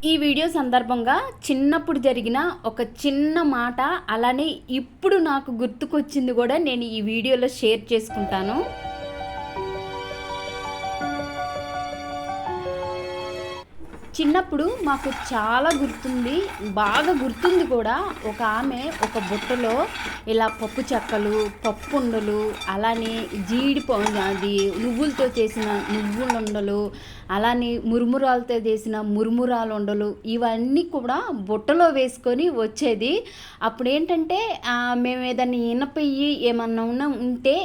ఈ వీడియో సందర్భంగా చిన్నప్పుడు జరిగిన ఒక చిన్న మాట, అలానే ఇప్పుడు నాకు గుర్తుకొచ్చింది కూడా నేను ఈ వీడియోలో షేర్ చేసుకుంటాను. చిన్నప్పుడు మాకు చాలా గుర్తుంది, బాగా గుర్తుంది కూడా. ఒక ఆమె ఒక బుట్టలో ఇలా పప్పు చెక్కలు, పప్పుండలు, అలానే అది నువ్వులతో చేసిన నువ్వులుండలు, అలానే మురుమురాలతో చేసిన మురుమురాలు ఉండలు, ఇవన్నీ కూడా బుట్టలో వేసుకొని వచ్చేది. అప్పుడు ఏంటంటే మేము ఏదైనా ఇనపయ్యి ఏమన్నా ఉంటే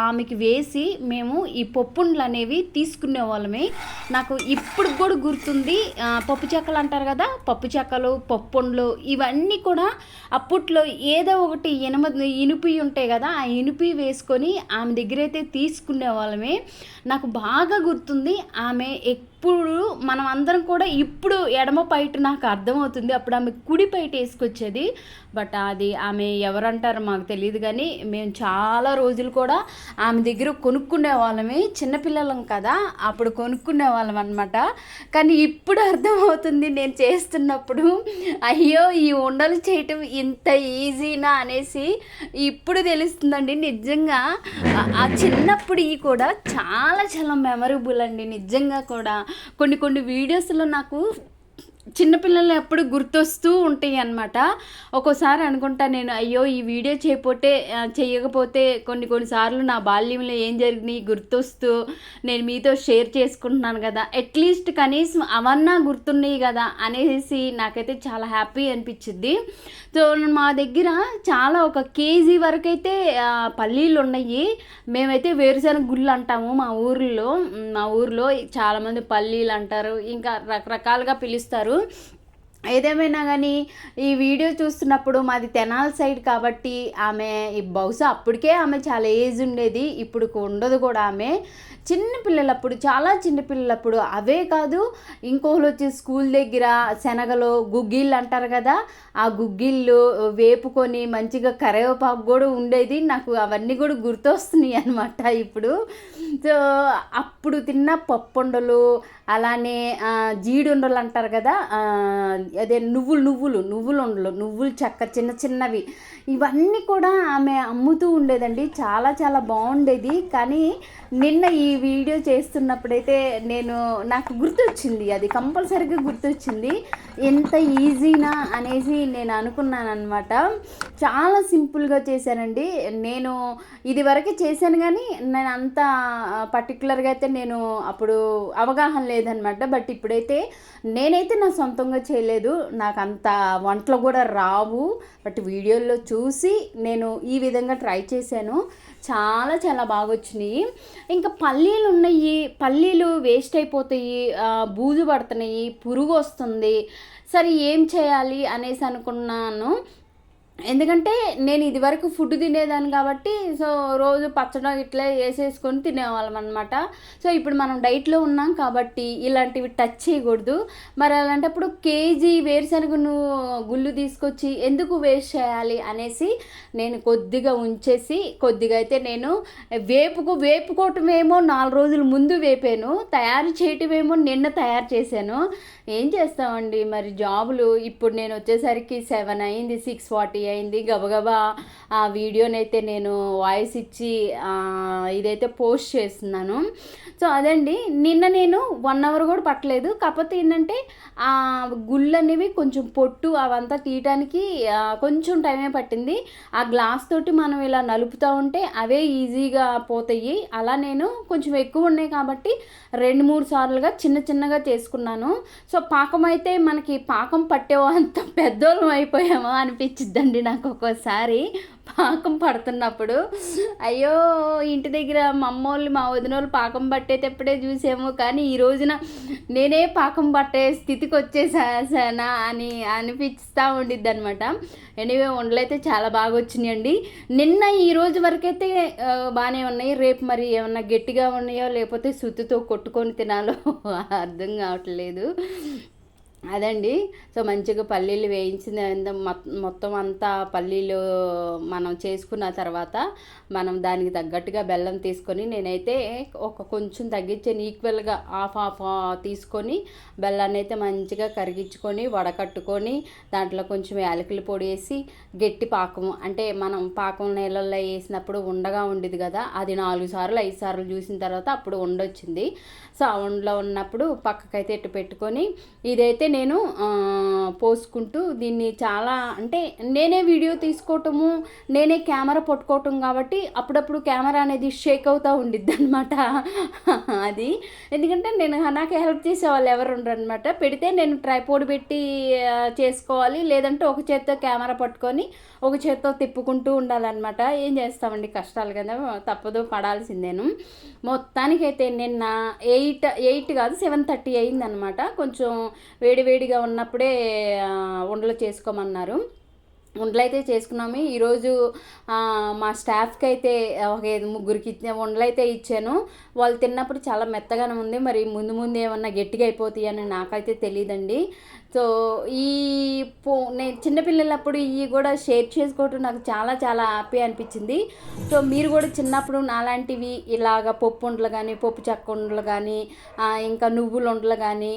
ఆమెకి వేసి మేము ఈ పప్పుండలు అనేవి తీసుకునే వాళ్ళమే. నాకు ఇప్పుడు కూడా గుర్తుంది. పప్పు చెక్కలు అంటారు కదా, పప్పు చెక్కలు, పప్పుండలు, ఇవన్నీ కూడా అప్పట్లో ఏదో ఒకటి ఇనుపి ఉంటాయి కదా, ఆ ఇనుపి వేసుకొని ఆమె దగ్గర అయితే తీసుకునే వాళ్ళమే. నాకు బాగా గుర్తుంది. ఆమె ఇప్పుడు మనం అందరం కూడా ఇప్పుడు ఎడమ పైట నాకు అర్థమవుతుంది, అప్పుడు ఆమె కుడి పైట వేసుకొచ్చేది. బట్ అది ఆమె ఎవరంటారో మాకు తెలియదు, కానీ మేము చాలా రోజులు కూడా ఆమె దగ్గర కొనుక్కునే వాళ్ళమే. చిన్నపిల్లలం కదా, అప్పుడు కొనుక్కునే వాళ్ళం అనమాట. కానీ ఇప్పుడు అర్థమవుతుంది నేను చేస్తున్నప్పుడు, అయ్యో ఈ ఉండలు చేయటం ఇంత ఈజీనా అనేసి ఇప్పుడు తెలుస్తుందండి. నిజంగా ఆ చిన్నప్పుడు కూడా చాలా చాలా మెమరబుల్ అండి. నిజంగా కూడా కొన్ని వీడియోస్లో నాకు చిన్నపిల్లలు ఎప్పుడు గుర్తొస్తూ ఉంటాయి అన్నమాట. ఒక్కోసారి అనుకుంటా నేను, అయ్యో ఈ వీడియో చేయకపోతే కొన్నిసార్లు నా బాల్యంలో ఏం జరిగినాయి గుర్తొస్తూ నేను మీతో షేర్ చేసుకుంటున్నాను కదా, అట్లీస్ట్ కనీసం అవన్నా గుర్తున్నాయి కదా అనేసి నాకైతే చాలా హ్యాపీ అనిపించింది. సో మా దగ్గర చాలా ఒక కేజీ వరకు అయితే పల్లీలు ఉన్నాయి. మేమైతే వేరుశనగ గుళ్ళు అంటాము మా ఊరిలో చాలామంది పల్లీలు అంటారు, ఇంకా రకరకాలుగా పిలుస్తారు. ఏదేమైనా కానీ ఈ వీడియో చూస్తున్నప్పుడు మాది తెనాలి సైడ్ కాబట్టి ఆమె బహుశా అప్పటికే ఆమె చాలా ఏజ్ ఉండేది, ఇప్పుడు ఉండదు కూడా. ఆమె చిన్నపిల్లలప్పుడు, చాలా చిన్నపిల్లలప్పుడు, అవే కాదు ఇంకోళ్ళు వచ్చి స్కూల్ దగ్గర శనగలు గుగ్గిళ్ళు అంటారు కదా, ఆ గుగ్గిళ్ళు వేపుకొని మంచిగా కరివేపాకు కూడా ఉండేది. నాకు అవన్నీ కూడా గుర్తొస్తున్నాయి అనమాట ఇప్పుడు. సో అప్పుడు తిన్న పప్పుండలు, అలానే జీడుండలు అంటారు కదా, అదే నువ్వులు ఉండలు, నువ్వులు చెక్క చిన్న చిన్నవి, ఇవన్నీ కూడా ఆమె అమ్ముతూ ఉండేదండి. చాలా చాలా బాగుండేది. కానీ నిన్న ఈ వీడియో చేస్తున్నప్పుడైతే నాకు గుర్తొచ్చింది, అది కంపల్సరీగా గుర్తొచ్చింది. ఎంత ఈజీనా అనేసి నేను అనుకున్నాను అనమాట. చాలా సింపుల్గా చేశానండి. నేను ఇది వరకే చేశాను, కానీ నేను అంత పర్టికులర్గా అయితే నేను అప్పుడు అవగాహన లేదనమాట. బట్ ఇప్పుడైతే నేనైతే నా సొంతంగా చేయలేదు, నాకు అంత వంటలు కూడా రావు. బట్ వీడియోల్లో చూసి నేను ఈ విధంగా ట్రై చేశాను. చాలా చాలా బాగా వచ్చినాయి. ఇంకా పల్లీలు ఉన్నాయి, పల్లీలు వేస్ట్ అయిపోతాయి, బూజు పడుతున్నాయి, పురుగు వస్తుంది. సరే ఏం చేయాలి అనేసి అనుకున్నాను. ఎందుకంటే నేను ఇదివరకు ఫుడ్ తినేదాన్ని కాబట్టి, సో రోజు పచ్చడి ఇట్లా వేసేసుకొని తినేవాళ్ళం అనమాట. సో ఇప్పుడు మనం డైట్లో ఉన్నాం కాబట్టి ఇలాంటివి టచ్ చేయకూడదు. మరి అలాంటప్పుడు కేజీ వేరుశనగ గుళ్ళు తీసుకొచ్చి ఎందుకు వేస్ట్ చేయాలి అనేసి నేను కొద్దిగా ఉంచేసి, కొద్దిగా అయితే నేను వేపుకోవటమేమో 4 రోజుల ముందు వేపాను, తయారు చేయటమేమో నిన్న తయారు చేశాను. ఏం చేస్తామండి మరి జాబులు. ఇప్పుడు నేను వచ్చేసరికి 7 అయింది, 6:40 అయింది. గబగబా ఆ వీడియోనైతే నేను వాయిస్ ఇచ్చి ఇదైతే పోస్ట్ చేస్తున్నాను. సో అదండి, నిన్న నేను 1 అవర్ కూడా పట్టలేదు. కాకపోతే ఏంటంటే ఆ గుళ్ళు అనేవి కొంచెం పొట్టు అవంతా తీయటానికి కొంచెం టైమే పట్టింది. ఆ గ్లాస్ తోటి మనం ఇలా నలుపుతూ ఉంటే అవే ఈజీగా పోతాయి. అలా నేను కొంచెం ఎక్కువ ఉన్నాయి కాబట్టి 2-3 సార్లుగా చిన్న చిన్నగా చేసుకున్నాను. సో పాకం అయితే మనకి పాకం పట్టేవో అంత పెద్దోళ్ళం అయిపోయామో అనిపించిద్దండి నాకు ఒక్కోసారి పాకం పడుతున్నప్పుడు. అయ్యో ఇంటి దగ్గర మా అమ్మోళ్ళు మా వదినోళ్ళు పాకం పట్టేటప్పుడే చూసాము, కానీ ఈ రోజున నేనే పాకం పట్టే స్థితికి వచ్చేసానా అని అనిపిస్తూ ఉండిద్ది అనమాట. ఎనీవే వంటలైతే చాలా బాగా వచ్చినాయండి. నిన్న ఈ రోజు వరకైతే బాగానే ఉన్నాయి. రేపు మరి ఏమన్నా గట్టిగా ఉన్నాయో లేకపోతే సుత్తితో కొట్టుకొని తినాలో అర్థం కావట్లేదు. అదండి. సో మంచిగా పల్లీలు వేయించిన మొత్తం అంతా పల్లీలు మనం చేసుకున్న తర్వాత మనం దానికి తగ్గట్టుగా బెల్లం తీసుకొని, నేనైతే ఒక కొంచెం తగ్గించాను, ఈక్వల్గా హాఫ్ హాఫ్ తీసుకొని బెల్లాన్ని అయితే మంచిగా కరిగించుకొని వడకట్టుకొని దాంట్లో కొంచెం యాలకుల పొడి వేసి గట్టి పాకం అంటే మనం పాకం నీళ్ళల్లో వేసినప్పుడు ఉండగా ఉండేది కదా, అది 4 సార్లు 5 సార్లు చూసిన తర్వాత అప్పుడు ఉండొచ్చింది. సో ఆ ఉండలో ఉన్నప్పుడు పక్కకైతే ఇట్టు పెట్టుకొని ఇదైతే నేను పోసుకుంటూ దీన్ని చాలా అంటే నేనే వీడియో తీసుకోవటము, నేనే కెమెరా పట్టుకోవటం కాబట్టి అప్పుడప్పుడు కెమెరా అనేది షేక్ అవుతూ ఉండిద్ది అనమాట. అది ఎందుకంటే నాకు హెల్ప్ చేసే వాళ్ళు ఎవరు ఉండరు అనమాట. పెడితే నేను ట్రైపోడ్ పెట్టి చేసుకోవాలి, లేదంటే ఒక చేత్తో కెమెరా పట్టుకొని ఒక చేత్తో తిప్పుకుంటూ ఉండాలన్నమాట. ఏం చేస్తామండి, కష్టాలు కదా, తప్పదు, పడాల్సిందేను. మొత్తానికైతే నిన్న 8 కాదు 7:30 అయిందనమాట. కొంచెం వేడివేడిగా ఉన్నప్పుడే ఉండలు చేసుకోమన్నారు. ఉండలు అయితే చేసుకున్నాము. ఈరోజు మా స్టాఫ్కి అయితే ఒక 3 ఉండలు అయితే ఇచ్చాను. వాళ్ళు తిన్నప్పుడు చాలా మెత్తగానే ఉంది. మరి ముందు ఏమన్నా గట్టిగా అయిపోతాయి అని నాకైతే తెలియదండి. సో నేను చిన్నపిల్లలప్పుడు ఇవి కూడా షేర్ చేసుకోవటం నాకు చాలా చాలా హ్యాపీ అనిపించింది. సో మీరు కూడా చిన్నప్పుడు నాలాంటివి ఇలాగ పప్పు ఉండలు కానీ, పప్పు చెక్క ఉండలు కానీ, ఇంకా నువ్వుల ఉండలు కానీ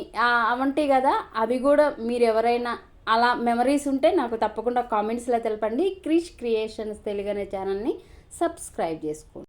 అవంటాయి కదా, అవి కూడా మీరు ఎవరైనా అలా మెమరీస్ ఉంటే నాకు తప్పకుండా కామెంట్స్లో తెలపండి. క్రిష్ క్రియేషన్స్ తెలుగు అనే ఛానల్ని సబ్స్క్రైబ్ చేసుకోండి.